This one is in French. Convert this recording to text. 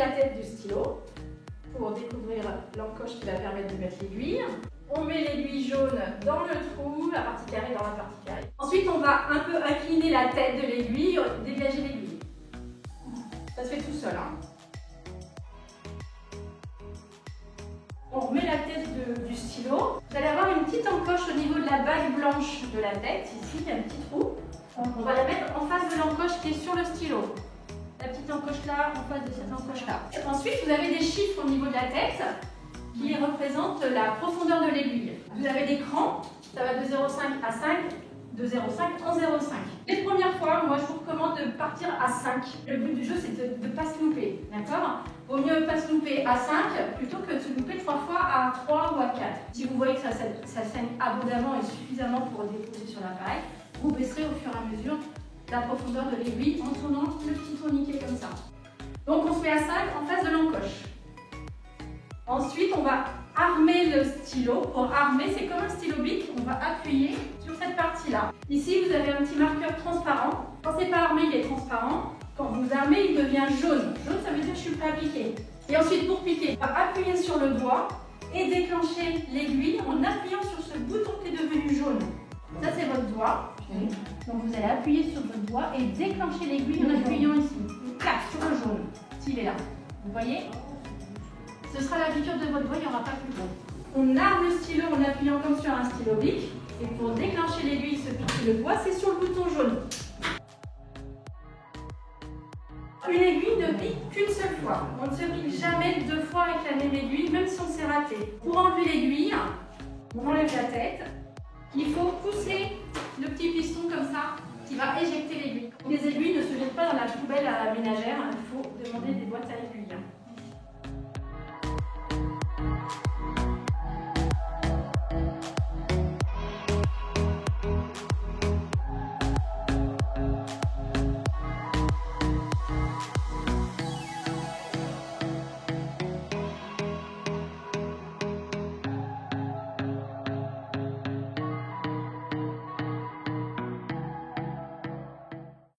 la tête du stylo pour découvrir l'encoche qui va permettre de mettre l'aiguille. On met l'aiguille jaune dans le trou, la partie carrée dans la partie carrée. Ensuite, on va un peu incliner la tête de l'aiguille, dégager l'aiguille. Ça se fait tout seul. On remet la tête du stylo. Vous allez avoir une petite encoche au niveau de la bague blanche de la tête. Ici, il y a un petit trou. On va la mettre en face de l'encoche qui est sur le stylo. La petite encoche là, en face de cette encoche là. Ensuite, vous avez des chiffres au niveau de la tête qui représentent la profondeur de l'aiguille. Vous avez des crans, ça va de 0,5 à 5, de 0,5 en 0,5. Les premières fois, moi je vous recommande de partir à 5. Le but du jeu, c'est de ne pas se louper, d'accord? Vaut mieux pas se louper à 5 plutôt que de se louper 3 fois à 3 ou à 4. Si vous voyez que ça saigne abondamment et suffisamment pour déposer sur l'appareil, vous baisserez au fur et à mesure la profondeur de l'aiguille en tournant le petit tourniquet comme ça. Donc on se met à 5 en face de l'encoche. Ensuite, on va armer le stylo. Pour armer, c'est comme un stylo bic, on va appuyer sur cette partie-là. Ici, vous avez un petit marqueur transparent. Quand c'est pas armé, il est transparent. Quand vous armez, il devient jaune. Jaune, ça veut dire que je suis prêt à piquer. Et ensuite, pour piquer, on va appuyer sur le doigt et déclencher l'aiguille en appuyant sur ce bouton qui est devenu jaune. Ça, c'est votre doigt. Donc, vous allez appuyer sur votre doigt et déclencher l'aiguille en appuyant ici. Clac, sur le jaune, s'il est là. Vous voyez ? Ce sera la piqûre de votre doigt, il n'y aura pas plus gros. On arme le stylo en appuyant comme sur un stylo bic. Et pour déclencher l'aiguille, se piquer le doigt, c'est sur le bouton jaune. Une aiguille ne pique qu'une seule fois. On ne se pique jamais 2 fois avec la même aiguille, même si on s'est raté. Pour enlever l'aiguille, on enlève la tête. Il faut pousser le petit piston comme ça, qui va éjecter l'aiguille. Les aiguilles ne se jettent pas dans la poubelle à la ménagère, il faut demander des boîtes à aiguilles.